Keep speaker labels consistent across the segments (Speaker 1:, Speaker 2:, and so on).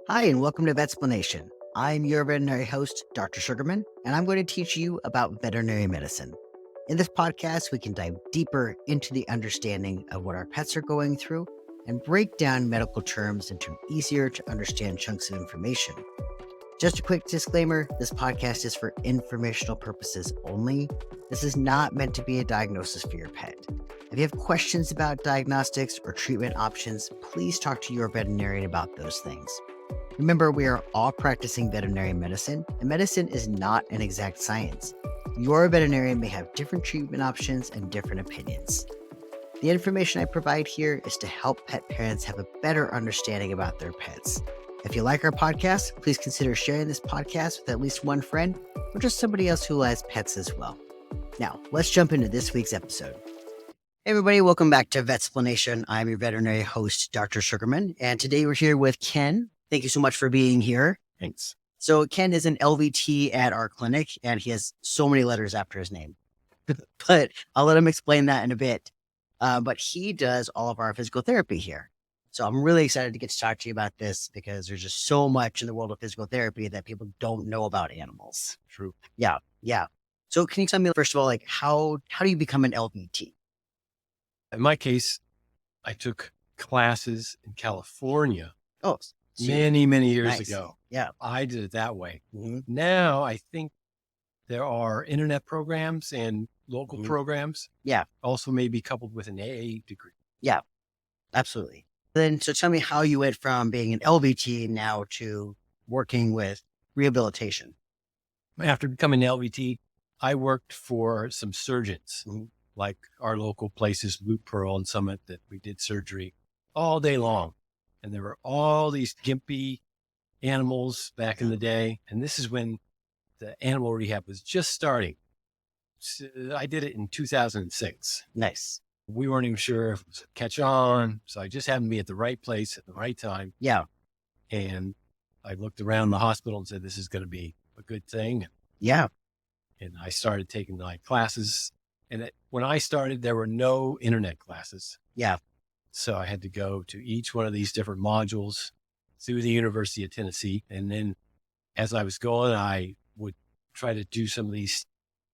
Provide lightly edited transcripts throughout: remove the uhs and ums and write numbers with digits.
Speaker 1: Hi, and welcome to Vetsplanation. I'm your veterinary host, Dr. Sugarman, and I'm going to teach you about veterinary medicine. In this podcast, we can dive deeper into the understanding of what our pets are going through and break down medical terms into easier to understand chunks of information. Just a quick disclaimer, this podcast is for informational purposes only. This is not meant to be a diagnosis for your pet. If you have questions about diagnostics or treatment options, please talk to your veterinarian about those things. Remember, we are all practicing veterinary medicine, and medicine is not an exact science. Your veterinarian may have different treatment options and different opinions. The information I provide here is to help pet parents have a better understanding about their pets. If you like our podcast, please consider sharing this podcast with at least one friend or just somebody else who has pets as well. Now, let's jump into this week's episode. Hey everybody, welcome back to Vetsplanation. I'm your veterinary host, Dr. Sugarman, and today we're here with Ken. Thank you so much for being here.
Speaker 2: Thanks.
Speaker 1: So Ken is an LVT at our clinic, and he has so many letters after his name, but I'll let him explain that in a bit. But he does all of our physical therapy here. So I'm really excited to get to talk to you about this because there's just so much in the world of physical therapy that people don't know about animals.
Speaker 2: True.
Speaker 1: Yeah. So can you tell me, first of all, like how do you become an LVT?
Speaker 2: In my case, I took classes in California
Speaker 1: Oh,
Speaker 2: many years
Speaker 1: nice.
Speaker 2: ago.
Speaker 1: Yeah.
Speaker 2: I did it that way.
Speaker 1: Mm-hmm.
Speaker 2: Now I think there are internet programs and local programs.
Speaker 1: Yeah.
Speaker 2: Also maybe coupled with an AA degree.
Speaker 1: Yeah, absolutely. Then, so tell me how you went from being an LVT now to working with rehabilitation.
Speaker 2: After becoming an LVT, I worked for some surgeons, like our local places, Blue Pearl and Summit, that we did surgery all day long. And there were all these gimpy animals back in the day. And this is when the animal rehab was just starting. So I did it in 2006.
Speaker 1: Nice.
Speaker 2: We weren't even sure if it was a catch on. So I just happened to be at the right place at the right time.
Speaker 1: Yeah.
Speaker 2: And I looked around the hospital and said, this is going to be a good thing.
Speaker 1: Yeah.
Speaker 2: And I started taking my classes. And when I started, there were no internet classes.
Speaker 1: Yeah.
Speaker 2: So I had to go to each one of these different modules through the University of Tennessee. And then as I was going, I would try to do some of these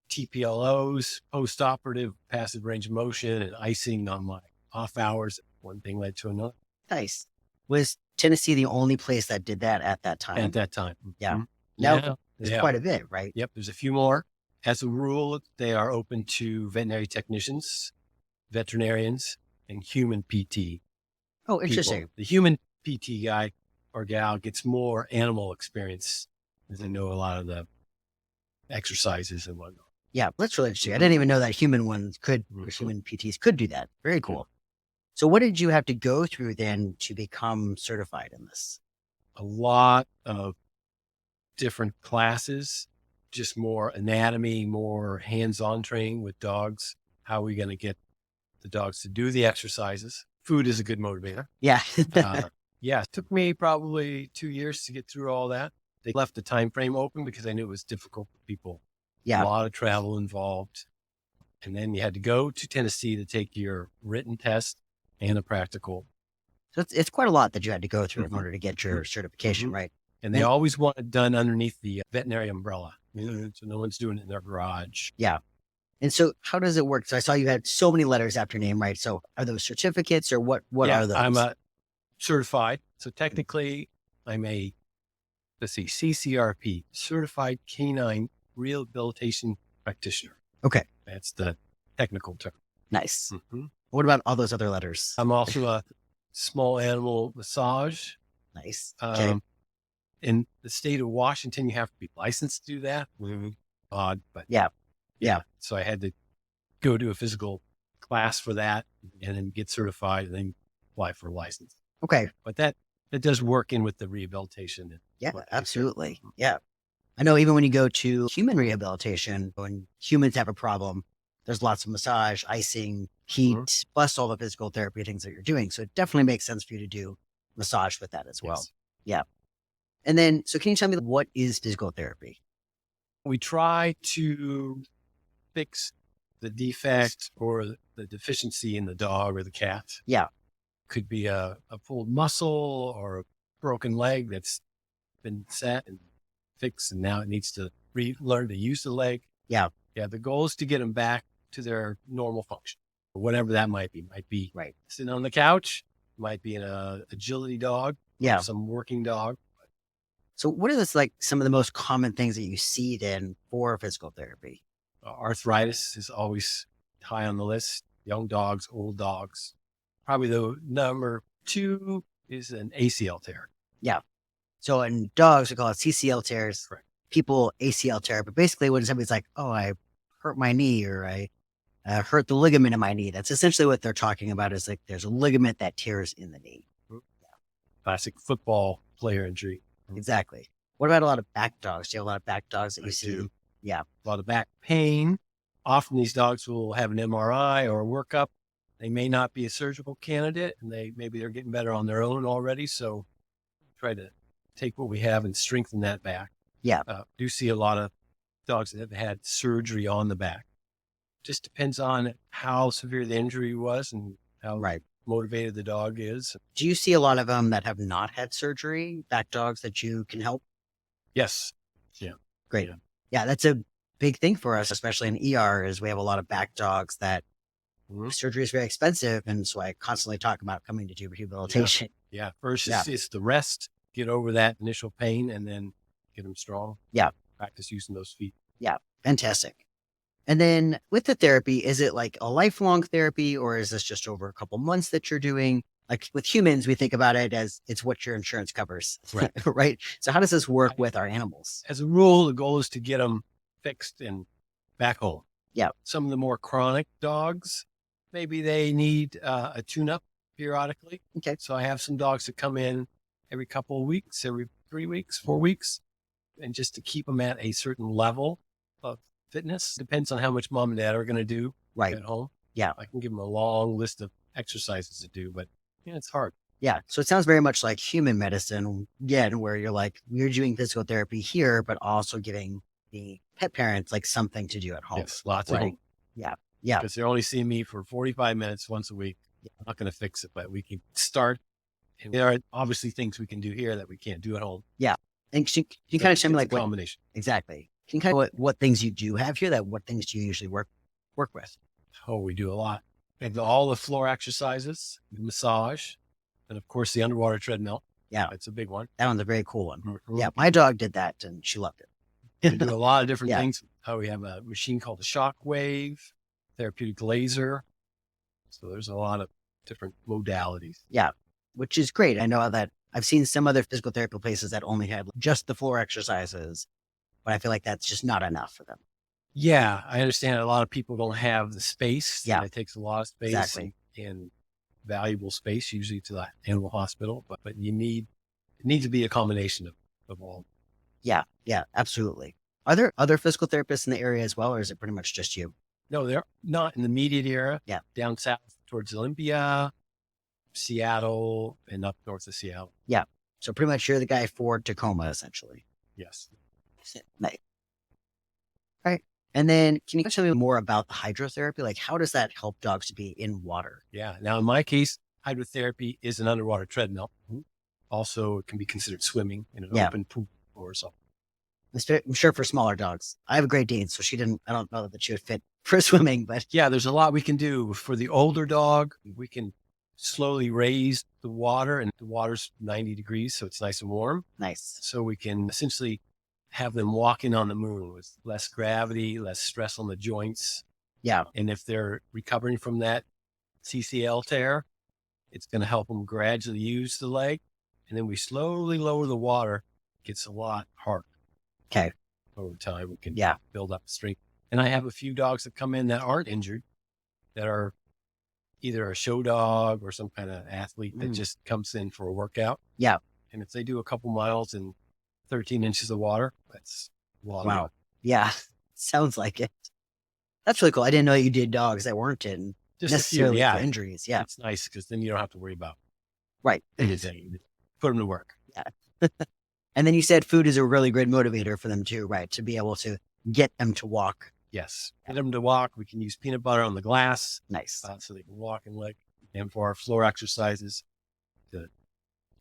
Speaker 2: TPLOs, post-operative passive range of motion, and icing on my off hours. One thing led to another.
Speaker 1: Nice. Was Tennessee the only place that did that at that time?
Speaker 2: At that time.
Speaker 1: Yeah.
Speaker 2: Mm-hmm.
Speaker 1: Now there's quite a bit, right?
Speaker 2: Yep. There's a few more. As a rule, they are open to veterinary technicians, veterinarians, and human PT.
Speaker 1: Oh, interesting.
Speaker 2: People. The human PT guy or gal gets more animal experience as they know a lot of the exercises and whatnot.
Speaker 1: Yeah, that's really interesting. I didn't even know that human ones could, human PTs could do that. Very cool. So what did you have to go through then to become certified in this?
Speaker 2: A lot of different classes, just more anatomy, more hands-on training with dogs. How are we going to get the dogs to do the exercises? Food is a good motivator.
Speaker 1: Yeah.
Speaker 2: It took me probably 2 years to get through all that. They left the time frame open because I knew it was difficult for people.
Speaker 1: Yeah.
Speaker 2: A lot of travel involved. And then you had to go to Tennessee to take your written test and a practical.
Speaker 1: So it's quite a lot that you had to go through in order to get your certification, right?
Speaker 2: And they always want it done underneath the veterinary umbrella. So no one's doing it in their garage.
Speaker 1: Yeah. And so how does it work? So I saw you had so many letters after your name, right? So are those certificates or what are those?
Speaker 2: I'm certified. So technically I'm a, CCRP, Certified Canine Rehabilitation Practitioner.
Speaker 1: Okay.
Speaker 2: That's the technical term.
Speaker 1: Nice. What about all those other letters?
Speaker 2: I'm also a small animal massage.
Speaker 1: Nice.
Speaker 2: Okay. In the state of Washington, you have to be licensed to do that. Odd, but yeah. So I had to go to a physical class for that and then get certified and then apply for a license.
Speaker 1: Okay.
Speaker 2: But that does work in with the rehabilitation.
Speaker 1: Yeah, absolutely. Yeah. I know even when you go to human rehabilitation, when humans have a problem, there's lots of massage, icing, heat, plus all the physical therapy things that you're doing. So it definitely makes sense for you to do massage with that as well.
Speaker 2: Yes.
Speaker 1: Yeah. And then, so can you tell me what is physical therapy?
Speaker 2: We try to fix the defect or the deficiency in the dog or the cat.
Speaker 1: Yeah.
Speaker 2: Could be a pulled muscle or broken leg that's been set and fixed, and now it needs to relearn to use the leg.
Speaker 1: Yeah.
Speaker 2: Yeah. The goal is to get them back to their normal function, whatever that might be. Might be
Speaker 1: Right.
Speaker 2: sitting on the couch, might be an agility dog,
Speaker 1: Yeah.
Speaker 2: some working dog.
Speaker 1: So what are some of the most common things that you see then for physical therapy?
Speaker 2: Arthritis is always high on the list. Young dogs, old dogs. Probably the number 2 is an ACL tear.
Speaker 1: Yeah. So in dogs, we call it CCL tears.
Speaker 2: Correct.
Speaker 1: People ACL tear, but basically when somebody's like, "Oh, I hurt my knee," or "I hurt the ligament in my knee," that's essentially what they're talking about. Is like there's a ligament that tears in the knee.
Speaker 2: Classic football player injury.
Speaker 1: Exactly. What about a lot of back dogs? Do you have a lot of back dogs that you
Speaker 2: I
Speaker 1: see?
Speaker 2: do.
Speaker 1: Yeah.
Speaker 2: A lot of back pain. Often these dogs will have an MRI or a workup. They may not be a surgical candidate, and maybe they're getting better on their own already. So try to take what we have and strengthen that back.
Speaker 1: Yeah.
Speaker 2: Do see a lot of dogs that have had surgery on the back. Just depends on how severe the injury was and how motivated the dog is.
Speaker 1: Do you see a lot of them that have not had surgery, back dogs that you can help?
Speaker 2: Yes. Yeah.
Speaker 1: Great. Yeah, that's a big thing for us, especially in ER, is we have a lot of back dogs that surgery is very expensive. And so I constantly talk about coming to do rehabilitation.
Speaker 2: Yeah. First, it's the rest, get over that initial pain, and then get them strong.
Speaker 1: Yeah.
Speaker 2: Practice using those feet.
Speaker 1: Yeah. Fantastic. And then with the therapy, is it like a lifelong therapy, or is this just over a couple months that you're doing? Like with humans, we think about it as it's what your insurance covers.
Speaker 2: Right.
Speaker 1: Right. So how does this work with our animals?
Speaker 2: As a rule, the goal is to get them fixed and back home.
Speaker 1: Yeah.
Speaker 2: Some of the more chronic dogs, maybe they need a tune-up periodically.
Speaker 1: Okay.
Speaker 2: So I have some dogs that come in every couple of weeks, every 3 weeks, 4 weeks, and just to keep them at a certain level of fitness. Depends on how much mom and dad are going to do at home.
Speaker 1: Yeah.
Speaker 2: I can give them a long list of exercises to do, but it's hard.
Speaker 1: Yeah. So it sounds very much like human medicine, again, where you're doing physical therapy here, but also giving the pet parents like something to do at home.
Speaker 2: Yes, lots of home.
Speaker 1: Yeah. Yeah.
Speaker 2: Because they're only seeing me for 45 minutes once a week. I'm not going to fix it, but we can start. And there are obviously things we can do here that we can't do at home.
Speaker 1: Yeah. And can you kind of show me like
Speaker 2: what combination?
Speaker 1: Exactly. Can you kind of what things you do have here? What things do you usually work with?
Speaker 2: Oh, we do a lot. And all the floor exercises, the massage, and of course the underwater treadmill.
Speaker 1: Yeah.
Speaker 2: It's a big one.
Speaker 1: That one's a very cool one. Mm-hmm. Yeah. My dog did that and she loved it.
Speaker 2: We do a lot of different things. We have a machine called the Shockwave, therapeutic laser. So there's a lot of different modalities.
Speaker 1: Yeah. Which is great. I know that I've seen some other physical therapy places that only have just the floor exercises, but I feel like that's just not enough for them.
Speaker 2: Yeah, I understand a lot of people don't have the space.
Speaker 1: Yeah.
Speaker 2: It takes a lot of space and valuable space, usually to the animal hospital, but it needs to be a combination of all.
Speaker 1: Yeah. Yeah, absolutely. Are there other physical therapists in the area as well, or is it pretty much just you?
Speaker 2: No, they're not in the immediate area.
Speaker 1: Yeah.
Speaker 2: Down south towards Olympia, Seattle, and up north of Seattle.
Speaker 1: Yeah. So pretty much you're the guy for Tacoma, essentially.
Speaker 2: Yes.
Speaker 1: Nice. All right. And then can you tell me more about the hydrotherapy? Like how does that help dogs to be in water?
Speaker 2: Yeah. Now, in my case, hydrotherapy is an underwater treadmill. Also, it can be considered swimming in an open pool or something.
Speaker 1: I'm sure for smaller dogs. I have a Great Dane, so I don't know that she would fit for swimming, but
Speaker 2: yeah, there's a lot we can do. For the older dog, we can slowly raise the water, and the water's 90 degrees, so it's nice and warm.
Speaker 1: Nice.
Speaker 2: So we can essentially have them walking on the moon with less gravity, less stress on the joints.
Speaker 1: Yeah.
Speaker 2: And if they're recovering from that CCL tear, it's going to help them gradually use the leg. And then we slowly lower the water. It gets a lot harder.
Speaker 1: Okay.
Speaker 2: Over time, we can build up strength. And I have a few dogs that come in that aren't injured, that are either a show dog or some kind of athlete that just comes in for a workout.
Speaker 1: Yeah.
Speaker 2: And if they do a couple miles in 13 inches of water, that's a lot.
Speaker 1: Wow. Yeah. Sounds like it. That's really cool. I didn't know you did dogs that weren't in
Speaker 2: Just
Speaker 1: necessarily
Speaker 2: for
Speaker 1: injuries. Yeah.
Speaker 2: It's nice because then you don't have to worry about
Speaker 1: anything.
Speaker 2: Put them to work.
Speaker 1: Yeah. And then you said food is a really great motivator for them too, right? To be able to get them to walk.
Speaker 2: Yes. Get them to walk. We can use peanut butter on the glass.
Speaker 1: Nice.
Speaker 2: So they can walk and lick. And for our floor exercises, to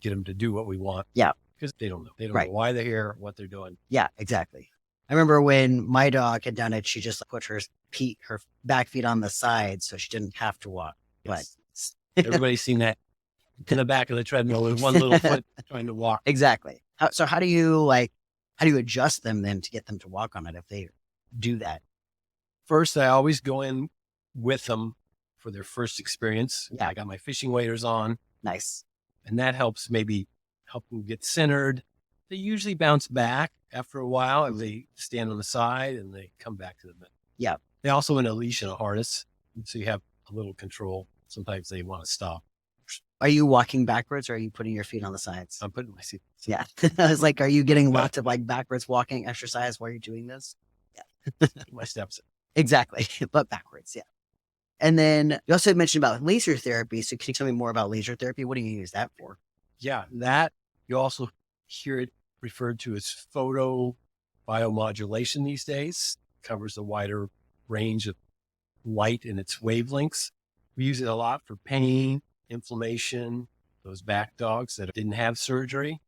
Speaker 2: get them to do what we want.
Speaker 1: Yeah.
Speaker 2: Because they don't know. They don't
Speaker 1: Right.
Speaker 2: know why they're here, what they're doing.
Speaker 1: Yeah, exactly. I remember when my dog had done it, she just put her back feet on the side so she didn't have to walk.
Speaker 2: Yes. But everybody's seen that in the back of the treadmill with one little foot trying to walk.
Speaker 1: Exactly. So how do you adjust them then to get them to walk on it if they do that?
Speaker 2: First, I always go in with them for their first experience.
Speaker 1: Yeah.
Speaker 2: I got my fishing waders on.
Speaker 1: Nice.
Speaker 2: And that helps maybe help them get centered. They usually bounce back after a while if they stand on the side and they come back to the middle.
Speaker 1: Yeah.
Speaker 2: They also in a leash and a harness, so you have a little control. Sometimes they want to stop.
Speaker 1: Are you walking backwards or are you putting your feet on the sides?
Speaker 2: I'm putting my seat.
Speaker 1: Yeah. I was like, are you getting lots of backwards walking exercise while you're doing this?
Speaker 2: Yeah. My steps.
Speaker 1: Exactly. But backwards. Yeah. And then you also mentioned about laser therapy. So can you tell me more about laser therapy? What do you use that for?
Speaker 2: Yeah. That you also hear it referred to as photo biomodulation these days. Covers a wider range of light and its wavelengths. We use it a lot for pain, inflammation, those back dogs that didn't have surgery.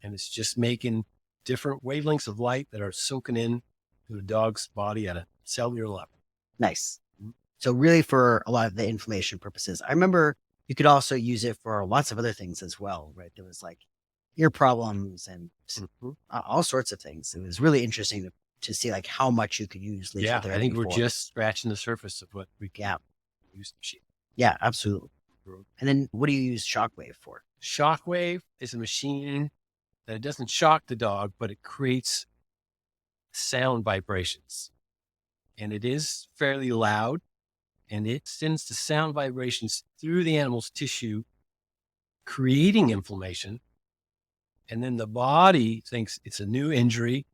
Speaker 2: And it's just making different wavelengths of light that are soaking in to the dog's body at a cellular level.
Speaker 1: Nice. So really for a lot of the inflammation purposes. I remember you could also use it for lots of other things as well, right? There was ear problems and all sorts of things. It was really interesting to see how much you could use laser therapy.
Speaker 2: I think we're
Speaker 1: for.
Speaker 2: just scratching the surface of what we can use the machine.
Speaker 1: Yeah, absolutely. And then what do you use Shockwave for?
Speaker 2: Shockwave is a machine that it doesn't shock the dog, but it creates sound vibrations. And it is fairly loud, and it sends the sound vibrations through the animal's tissue, creating inflammation. And then the body thinks it's a new injury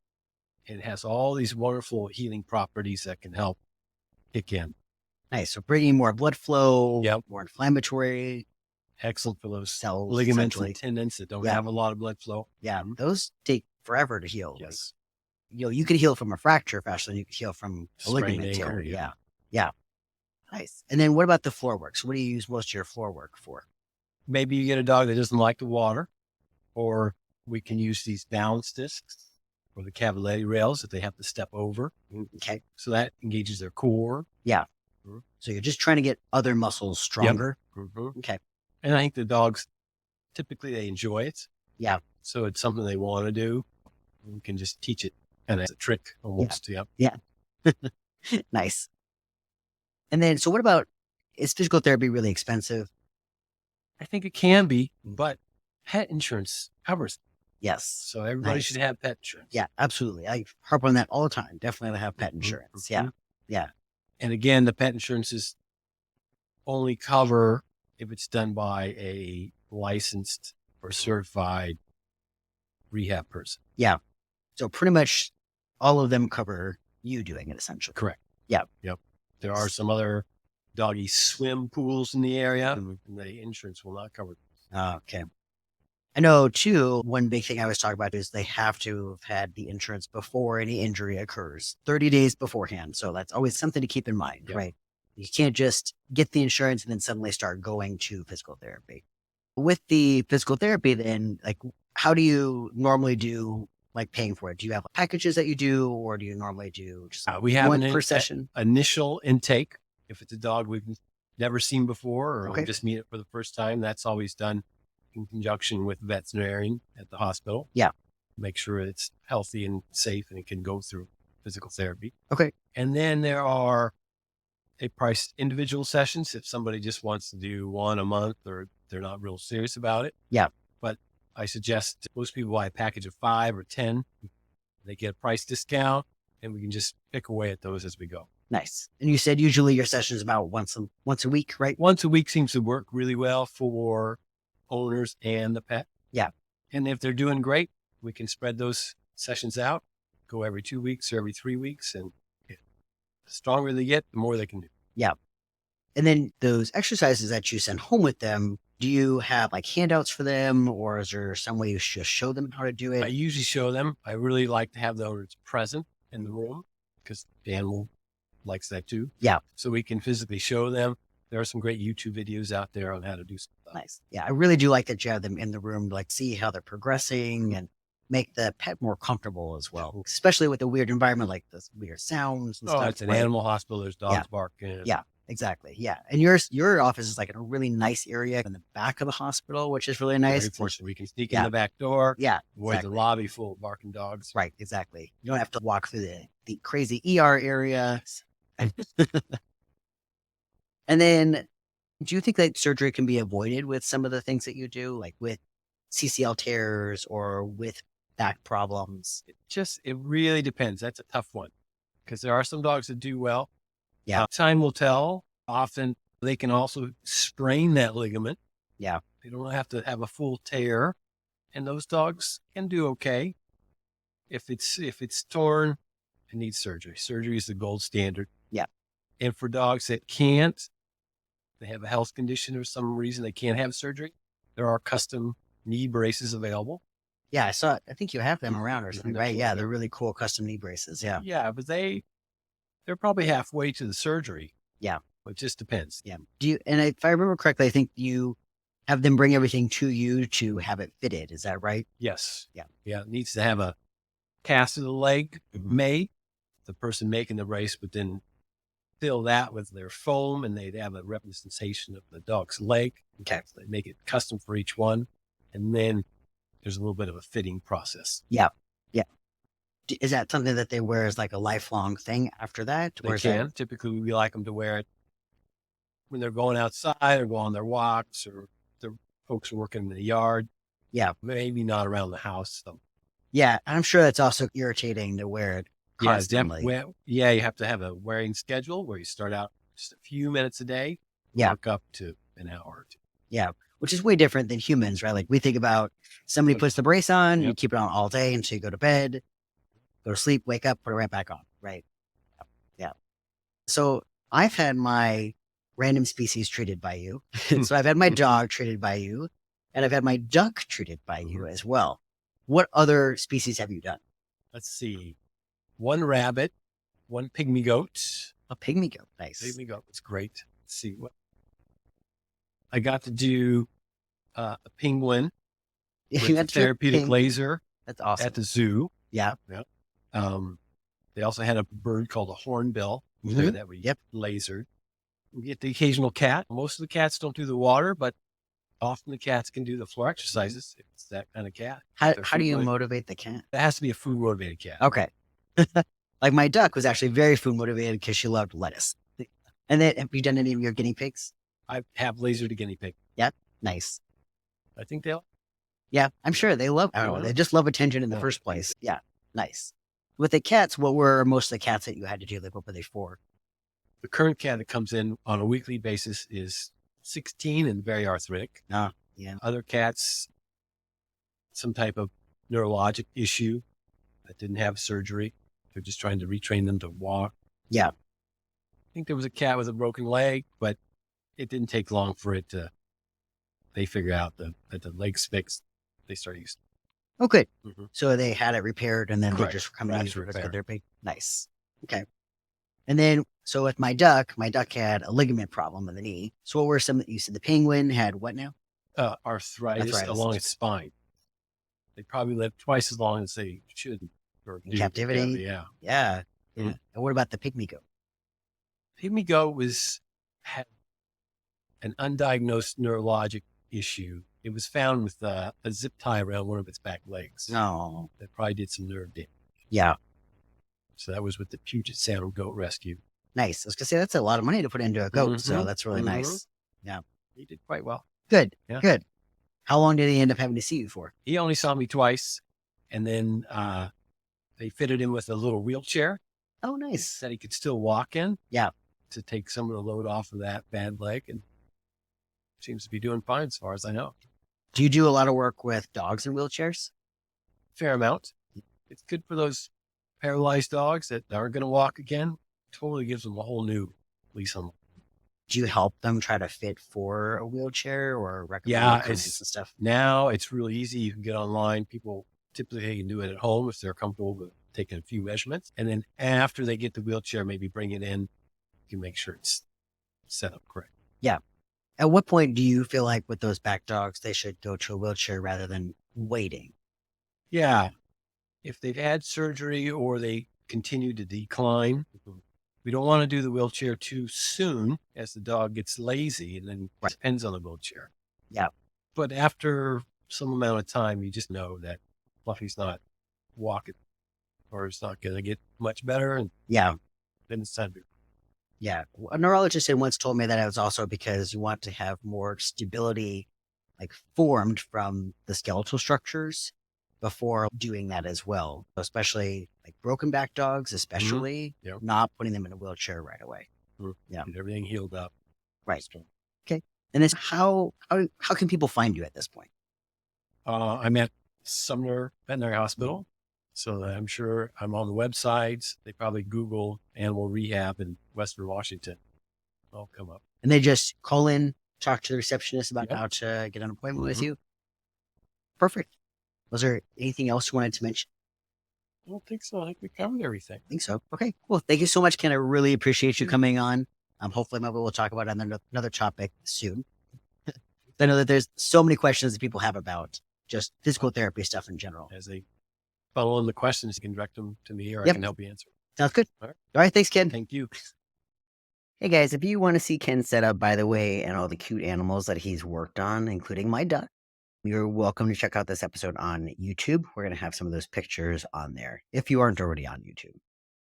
Speaker 2: and it has all these wonderful healing properties that can help kick in.
Speaker 1: Nice. So bringing more blood flow,
Speaker 2: Yep.
Speaker 1: more inflammatory.
Speaker 2: Excellent for those
Speaker 1: cells,
Speaker 2: ligaments and tendons that don't have a lot of blood flow.
Speaker 1: Yeah. Those take forever to heal.
Speaker 2: Yes.
Speaker 1: You could heal from a fracture faster than you could heal from a ligament tear. Yeah. Nice. And then what about the floor work? So what do you use most of your floor work for?
Speaker 2: Maybe you get a dog that doesn't like the water, or we can use these balance discs or the cavaletti rails that they have to step over.
Speaker 1: Okay.
Speaker 2: So that engages their core.
Speaker 1: Yeah. So you're just trying to get other muscles stronger.
Speaker 2: Yep.
Speaker 1: Okay.
Speaker 2: And I think the dogs, typically they enjoy it.
Speaker 1: Yeah.
Speaker 2: So it's something they want to do. We can just teach it kind of as a trick almost.
Speaker 1: Yeah. Nice. And then, so what about, is physical therapy really expensive?
Speaker 2: I think it can be, but pet insurance covers it.
Speaker 1: Yes.
Speaker 2: So everybody should have pet insurance.
Speaker 1: Yeah, absolutely. I harp on that all the time. Definitely have pet insurance. Yeah. Yeah.
Speaker 2: And again, the pet insurances only cover if it's done by a licensed or certified rehab person.
Speaker 1: Yeah. So pretty much all of them cover you doing it essentially.
Speaker 2: Correct.
Speaker 1: Yeah.
Speaker 2: Yep. There are some other doggy swim pools in the area, and the insurance will not cover them.
Speaker 1: Okay. I know too, one big thing I always talk about is they have to have had the insurance before any injury occurs, 30 days beforehand. So that's always something to keep in mind, right? You can't just get the insurance and then suddenly start going to physical therapy. With the physical therapy, then, how do you normally do paying for it? Do you have packages that you do, or do you normally do just
Speaker 2: we have
Speaker 1: one per session?
Speaker 2: Initial intake. If it's a dog we've never seen before, or we just meet it for the first time, that's always done in conjunction with veterinarian at the hospital.
Speaker 1: Yeah.
Speaker 2: Make sure it's healthy and safe and it can go through physical therapy.
Speaker 1: Okay.
Speaker 2: And then there are priced individual sessions if somebody just wants to do one a month or they're not real serious about it.
Speaker 1: Yeah.
Speaker 2: But I suggest most people buy a package of 5 or 10. They get a price discount and we can just pick away at those as we go.
Speaker 1: Nice. And you said usually your session is about once a week, right?
Speaker 2: Once a week seems to work really well for owners and the pet.
Speaker 1: Yeah.
Speaker 2: And if they're doing great, we can spread those sessions out, go every 2 weeks or every 3 weeks. And the stronger they get, the more they can do.
Speaker 1: Yeah. And then those exercises that you send home with them, do you have handouts for them, or is there some way you just show them how to do it?
Speaker 2: I usually show them. I really like to have the owners present in the room because the animal likes that too.
Speaker 1: Yeah.
Speaker 2: So we can physically show them. There are some great YouTube videos out there on how to do stuff.
Speaker 1: Nice. Yeah, I really do like that you have them in the room to like see how they're progressing and make the pet more comfortable as well, especially with the weird environment like the weird sounds and
Speaker 2: Oh,
Speaker 1: stuff.
Speaker 2: it's an animal hospital. There's dogs barking.
Speaker 1: Yeah, exactly. Yeah. And your office is like in a really nice area in the back of the hospital, which is really nice.
Speaker 2: Very fortunate. We can sneak in the back door.
Speaker 1: Yeah.
Speaker 2: Avoid the lobby full of barking dogs.
Speaker 1: Right. Exactly. You don't have to walk through the crazy ER area. And then do you think that surgery can be avoided with some of the things that you do, like with CCL tears or with back problems?
Speaker 2: It really depends. That's a tough one because there are some dogs that do well.
Speaker 1: Yeah.
Speaker 2: Time will tell. Often they can also sprain that ligament.
Speaker 1: Yeah.
Speaker 2: They don't have to have a full tear, and those dogs can do okay. If it's torn, it needs surgery. Surgery is the gold standard.
Speaker 1: Yeah.
Speaker 2: And for dogs that can't, they have a health condition or some reason they can't have surgery, there are custom knee braces available.
Speaker 1: Yeah, I saw it. I think you have them around or something, right? Yeah, they're really cool custom knee braces. Yeah.
Speaker 2: Yeah, but they're probably halfway to the surgery.
Speaker 1: Yeah.
Speaker 2: It just depends.
Speaker 1: Yeah. And if I remember correctly, I think you have them bring everything to you to have it fitted. Is that right?
Speaker 2: Yes.
Speaker 1: Yeah.
Speaker 2: Yeah. It needs to have a cast of the leg made. The person making the brace would then fill that with their foam, and they'd have a representation of the dog's leg.
Speaker 1: Okay.
Speaker 2: So they make it custom for each one. And then there's a little bit of a fitting process.
Speaker 1: Yeah. Yeah. Is that something that they wear as like a lifelong thing after that?
Speaker 2: They can. Typically, we like them to wear it when they're going outside or go on their walks, or the folks are working in the yard.
Speaker 1: Yeah.
Speaker 2: Maybe not around the house. So.
Speaker 1: Yeah. I'm sure that's also irritating to wear it constantly.
Speaker 2: Yeah, you have to have a wearing schedule where you start out just a few minutes a day, work up to an hour or two.
Speaker 1: Yeah, which is way different than humans, right? Like we think about somebody puts the brace on, you keep it on all day until you go to bed, go to sleep, wake up, put it right back on, right? Yeah. So I've had my random species treated by you. So I've had my dog treated by you, and I've had my duck treated by you as well. What other species have you done?
Speaker 2: Let's see. One rabbit, one pygmy goat.
Speaker 1: A pygmy goat. Nice.
Speaker 2: Pygmy goat was great. Let's see what I got to do. A penguin with a therapeutic laser.
Speaker 1: That's awesome.
Speaker 2: At the zoo.
Speaker 1: Yeah.
Speaker 2: Yeah. They also had a bird called a hornbill that we lasered. We get the occasional cat. Most of the cats don't do the water, but often the cats can do the floor exercises if it's that kind of cat.
Speaker 1: How do you motivate the cat?
Speaker 2: It has to be a food motivated cat.
Speaker 1: Okay. Like my duck was actually very food motivated because she loved lettuce. And then have you done any of your guinea pigs?
Speaker 2: I have lasered a guinea pig.
Speaker 1: Yep. Nice.
Speaker 2: I think they'll.
Speaker 1: Yeah, I'm sure they love, I don't know, they just love attention in the first place. Yeah. Nice. With the cats, what were most of the cats that you had to deal with? What were they for?
Speaker 2: The current cat that comes in on a weekly basis is 16 and very arthritic.
Speaker 1: Yeah.
Speaker 2: Other cats, some type of neurologic issue that didn't have surgery. They're just trying to retrain them to walk.
Speaker 1: Yeah.
Speaker 2: I think there was a cat with a broken leg, but it didn't take long for it to, they figure out that the leg's fixed. They start using it.
Speaker 1: Oh, good. So they had it repaired and then they just come to use
Speaker 2: repair.
Speaker 1: therapy. Nice. Okay. And then, so with my duck had a ligament problem in the knee. So what were some that you said? The penguin had what now?
Speaker 2: Arthritis along its spine. They probably live twice as long as they should.
Speaker 1: In captivity? Yeah. And what about the pygmy goat?
Speaker 2: Pygmy goat had an undiagnosed neurologic issue. It was found with a zip tie around one of its back legs.
Speaker 1: No.
Speaker 2: That probably did some nerve damage.
Speaker 1: Yeah.
Speaker 2: So that was with the Puget Sound Goat Rescue.
Speaker 1: Nice. I was going to say, that's a lot of money to put into a goat. So that's really nice. Yeah.
Speaker 2: He did quite well.
Speaker 1: Good.
Speaker 2: Yeah.
Speaker 1: Good. How long did he end up having to see you for?
Speaker 2: He only saw me twice. And then they fitted him with a little wheelchair.
Speaker 1: Oh, nice.
Speaker 2: That he could still walk in.
Speaker 1: Yeah.
Speaker 2: To take some of the load off of that bad leg. And seems to be doing fine as far as I know.
Speaker 1: Do you do a lot of work with dogs in wheelchairs?
Speaker 2: Fair amount. It's good for those paralyzed dogs that aren't going to walk again. Totally gives them a whole new lease on life.
Speaker 1: Do you help them try to fit for a wheelchair or recommend and stuff?
Speaker 2: Now it's really easy. You can get online. People typically can do it at home if they're comfortable with taking a few measurements. And then after they get the wheelchair, maybe bring it in. You can make sure it's set up correct.
Speaker 1: Yeah. At what point do you feel like with those back dogs, they should go to a wheelchair rather than waiting?
Speaker 2: Yeah. If they've had surgery or they continue to decline, we don't want to do the wheelchair too soon as the dog gets lazy and then
Speaker 1: Right.
Speaker 2: depends on the wheelchair.
Speaker 1: Yeah.
Speaker 2: But after some amount of time, you just know that Fluffy's not walking or it's not going to get much better. And
Speaker 1: Yeah.
Speaker 2: then it's time to.
Speaker 1: Yeah. A neurologist had once told me that it was also because you want to have more stability like formed from the skeletal structures before doing that as well. Especially like broken back dogs,
Speaker 2: Mhm.
Speaker 1: especially
Speaker 2: Yeah.
Speaker 1: not putting them in a wheelchair right away. Yeah.
Speaker 2: Get everything healed up.
Speaker 1: Right.
Speaker 2: So,
Speaker 1: Okay. And this how can people find you at this point?
Speaker 2: I'm at Sumner Veterinary Hospital. So I'm sure I'm on the websites. They probably Google animal rehab in Western Washington. I'll come up.
Speaker 1: And they just call in, talk to the receptionist about
Speaker 2: Yep.
Speaker 1: how to get an appointment with
Speaker 2: Mhm.
Speaker 1: you. Perfect. Was there anything else you wanted to mention?
Speaker 2: I don't think so. I think we covered everything.
Speaker 1: I think so. Okay. Well, thank you so much, Ken. I really appreciate you
Speaker 2: Yeah.
Speaker 1: coming on. Hopefully maybe we'll talk about another topic soon. I know that there's so many questions that people have about just physical therapy stuff in general.
Speaker 2: As they funnel in the questions, you can direct them to me or I
Speaker 1: Yep.
Speaker 2: can help you answer.
Speaker 1: Sounds good.
Speaker 2: All right.
Speaker 1: All right. Thanks, Ken.
Speaker 2: Thank you.
Speaker 1: Hey guys, if you want to see Ken's setup, by the way, and all the cute animals that he's worked on, including my duck, you're welcome to check out this episode on YouTube. We're going to have some of those pictures on there if you aren't already on YouTube.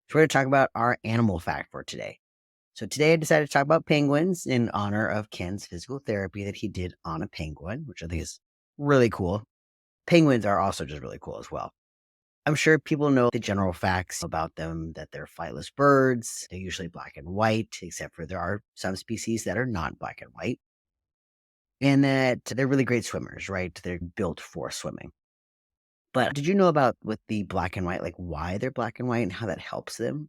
Speaker 1: So we're going to talk about our animal fact for today. So today I decided to talk about penguins in honor of Ken's physical therapy that he did on a penguin, which I think is really cool. Penguins are also just really cool as well. I'm sure people know the general facts about them, that they're flightless birds. They're usually black and white, except for there are some species that are not black and white. And that they're really great swimmers, right? They're built for swimming. But did you know about with the black and white, like why they're black and white and how that helps them?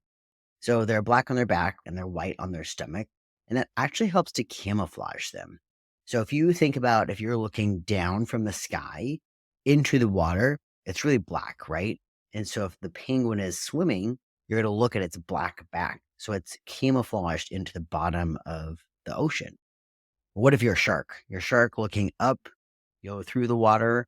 Speaker 1: So they're black on their back and they're white on their stomach. And that actually helps to camouflage them. So if you think about if you're looking down from the sky into the water, it's really black, right? And so if the penguin is swimming, you're going to look at its black back. So it's camouflaged into the bottom of the ocean. What if you're a shark? You're a shark looking up, you go through the water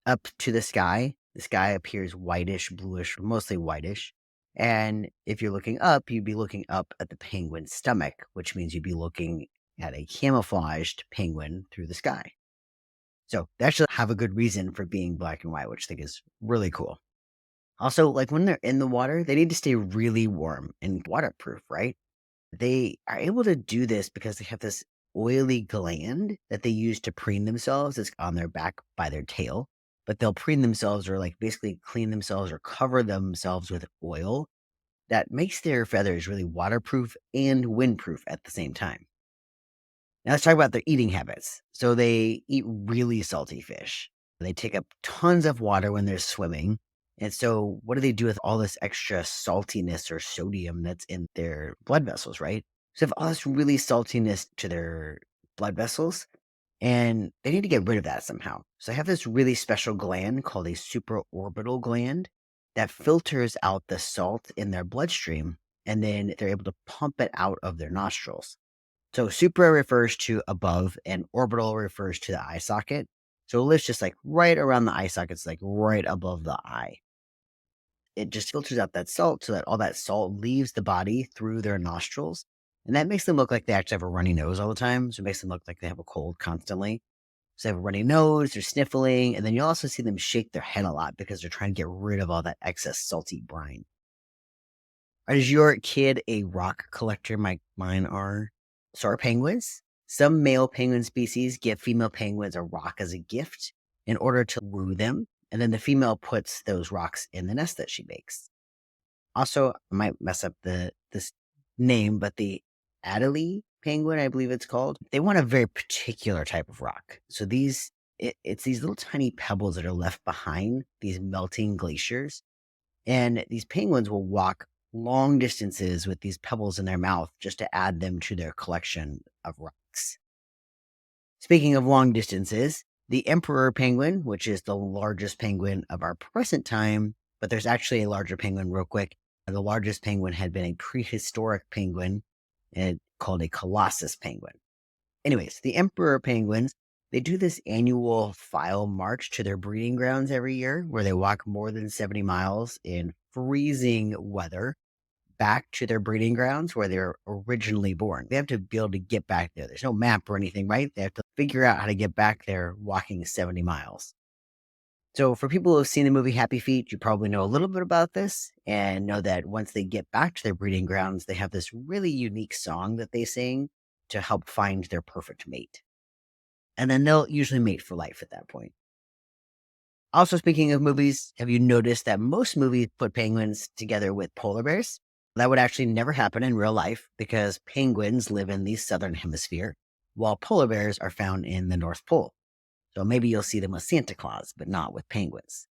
Speaker 1: up to the sky. The sky appears whitish, bluish, mostly whitish. And if you're looking up, you'd be looking up at the penguin's stomach, which means you'd be looking at a camouflaged penguin through the sky. So they actually have a good reason for being black and white, which I think is really cool. Also, like when they're in the water, they need to stay really warm and waterproof, right? They are able to do this because they have this oily gland that they use to preen themselves. It's on their back by their tail, but they'll preen themselves or like basically clean themselves or cover themselves with oil that makes their feathers really waterproof and windproof at the same time. Now let's talk about their eating habits. So they eat really salty fish. They take up tons of water when they're swimming. And so what do they do with all this extra saltiness or sodium that's in their blood vessels, right? So they have all this really saltiness to their blood vessels, and they need to get rid of that somehow. So they have this really special gland called a supraorbital gland that filters out the salt in their bloodstream, and then they're able to pump it out of their nostrils. So supra refers to above and orbital refers to the eye socket. So it lives just like right around the eye socket. It's like right above the eye. It just filters out that salt so that all that salt leaves the body through their nostrils. And that makes them look like they actually have a runny nose all the time. So it makes them look like they have a cold constantly. So they have a runny nose, they're sniffling, and then you also see them shake their head a lot because they're trying to get rid of all that excess salty brine. Is your kid a rock collector? Mine are. So are penguins. Some male penguin species give female penguins a rock as a gift in order to woo them. And then the female puts those rocks in the nest that she makes. Also, I might mess up this name, but the Adelie penguin, I believe it's called, they want a very particular type of rock. So it's these little tiny pebbles that are left behind these melting glaciers. And these penguins will walk long distances with these pebbles in their mouth just to add them to their collection of rocks. Speaking of long distances, the emperor penguin, which is the largest penguin of our present time, but there's actually a larger penguin, real quick. The largest penguin had been a prehistoric penguin called a colossus penguin. Anyways, the emperor penguins, they do this annual file march to their breeding grounds every year where they walk more than 70 miles in freezing weather back to their breeding grounds where they're originally born. They have to be able to get back there. There's no map or anything, right? They have to figure out how to get back there walking 70 miles. So, for people who have seen the movie Happy Feet, you probably know a little bit about this and know that once they get back to their breeding grounds, they have this really unique song that they sing to help find their perfect mate. And then they'll usually mate for life at that point. Also, speaking of movies, have you noticed that most movies put penguins together with polar bears? That would actually never happen in real life because penguins live in the southern hemisphere, while polar bears are found in the North Pole. So maybe you'll see them with Santa Claus, but not with penguins.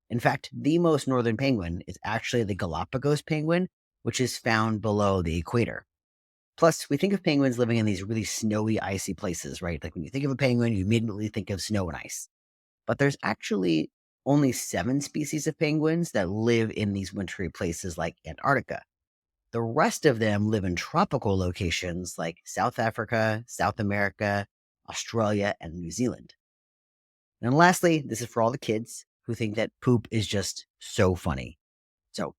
Speaker 1: In fact, the most northern penguin is actually the Galapagos penguin, which is found below the equator. Plus, we think of penguins living in these really snowy, icy places, right? Like when you think of a penguin, you immediately think of snow and ice. But there's actually only 7 species of penguins that live in these wintry places like Antarctica. The rest of them live in tropical locations like South Africa, South America, Australia, and New Zealand. And lastly, this is for all the kids who think that poop is just so funny. So,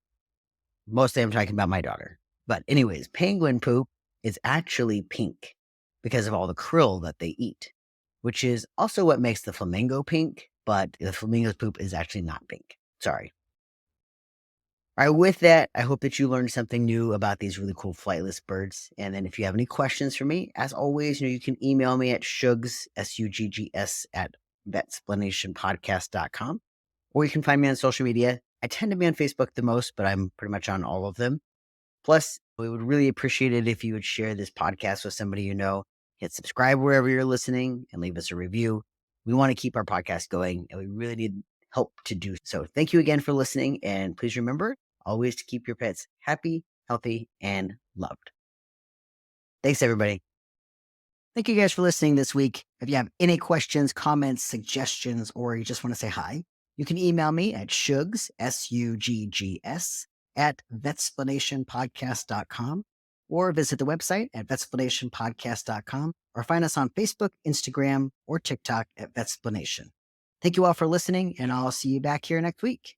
Speaker 1: mostly I'm talking about my daughter. But, anyways, penguin poop is actually pink because of all the krill that they eat, which is also what makes the flamingo pink, but the flamingo's poop is actually not pink. Sorry. All right, with that, I hope that you learned something new about these really cool flightless birds. And then if you have any questions for me, as always, you can email me at shugs, S-U-G-G-S, at vetsplanationpodcast.com, or you can find me on social media. I tend to be on Facebook the most, but I'm pretty much on all of them. Plus, we would really appreciate it if you would share this podcast with somebody you know. Hit subscribe wherever you're listening and leave us a review. We want to keep our podcast going, and we really need help to do so. Thank you again for listening, and please remember always to keep your pets happy, healthy, and loved. Thanks, everybody. Thank you guys for listening this week. If you have any questions, comments, suggestions, or you just want to say hi, you can email me at shugs, S-U-G-G-S, at vetsplanationpodcast.com, or visit the website at vetsplanationpodcast.com, or find us on Facebook, Instagram, or TikTok at Vetsplanation. Thank you all for listening, and I'll see you back here next week.